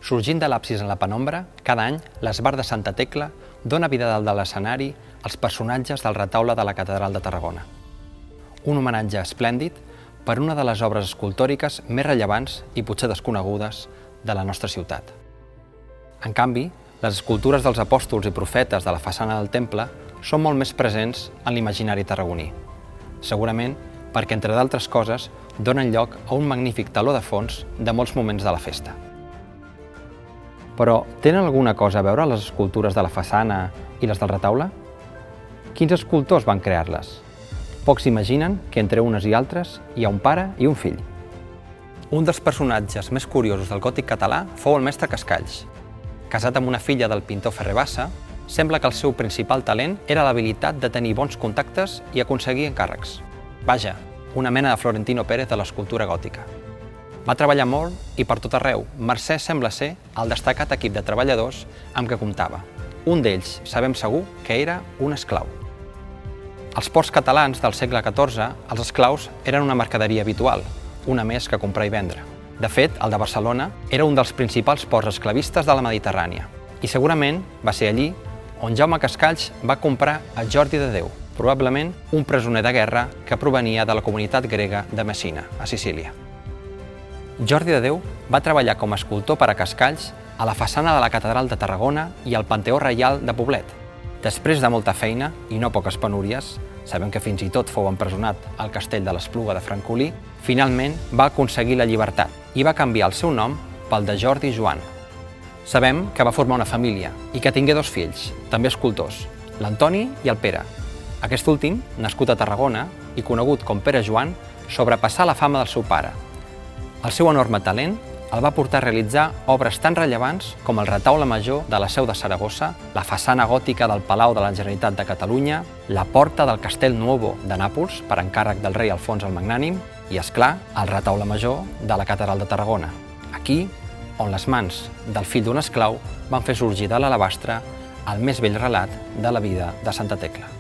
Sorgint de l'absis en la penombra, cada any l'Esbar de Santa Tecla dona vida dalt de l'escenari als personatges del retaule de la Catedral de Tarragona. Un homenatge esplèndid per una de les obres escultòriques més rellevants i potser desconegudes de la nostra ciutat. En canvi, les escultures dels apòstols i profetes de la façana del temple són molt més presents en l'imaginari tarragoní. Segurament perquè, entre d'altres coses, donen lloc a un magnífic teló de fons de molts moments de la festa. Però tenen alguna cosa a veure les escultures de la façana i les del retaule? Quins escultors van crear-les? Pocs imaginen que entre unes i altres hi ha un pare i un fill. Un dels personatges més curiosos del gòtic català fou el mestre Cascalls. Casat amb una filla del pintor Ferrer Bassa, sembla que el seu principal talent era l'habilitat de tenir bons contactes i aconseguir encàrrecs. Vaja, una mena de Florentino Pérez de l'escultura gòtica. Va treballar molt i per tot arreu, mercè sembla ser el destacat equip de treballadors amb què comptava. Un d'ells, sabem segur, que era un esclau. Als ports catalans del segle XIV, els esclaus eren una mercaderia habitual, una més que comprar i vendre. De fet, el de Barcelona era un dels principals ports esclavistes de la Mediterrània. I segurament va ser allí on Jaume Cascalls va comprar a Jordi de Déu, probablement un presoner de guerra que provenia de la comunitat grega de Messina, a Sicília. Jordi de Déu va treballar com a escultor per a Cascalls a la façana de la Catedral de Tarragona i al Panteó Reial de Poblet. Després de molta feina i no poques penúries, sabem que fins i tot fou empresonat al castell de l'Espluga de Francolí, finalment va aconseguir la llibertat i va canviar el seu nom pel de Jordi Joan. Sabem que va formar una família i que tingué dos fills, també escultors, l'Antoni i el Pere. Aquest últim, nascut a Tarragona i conegut com Pere Joan, sobrepassà la fama del seu pare. El seu enorme talent el va portar a realitzar obres tan rellevants com el retaule major de la Seu de Saragossa, la façana gòtica del Palau de la Generalitat de Catalunya, la porta del Castel Nuovo de Nàpols, per encàrrec del rei Alfons el Magnànim, i, és clar, el retaule major de la Catedral de Tarragona. Aquí, on les mans del fill d'un esclau van fer sorgir de l'alabastre el més bell relat de la vida de Santa Tecla.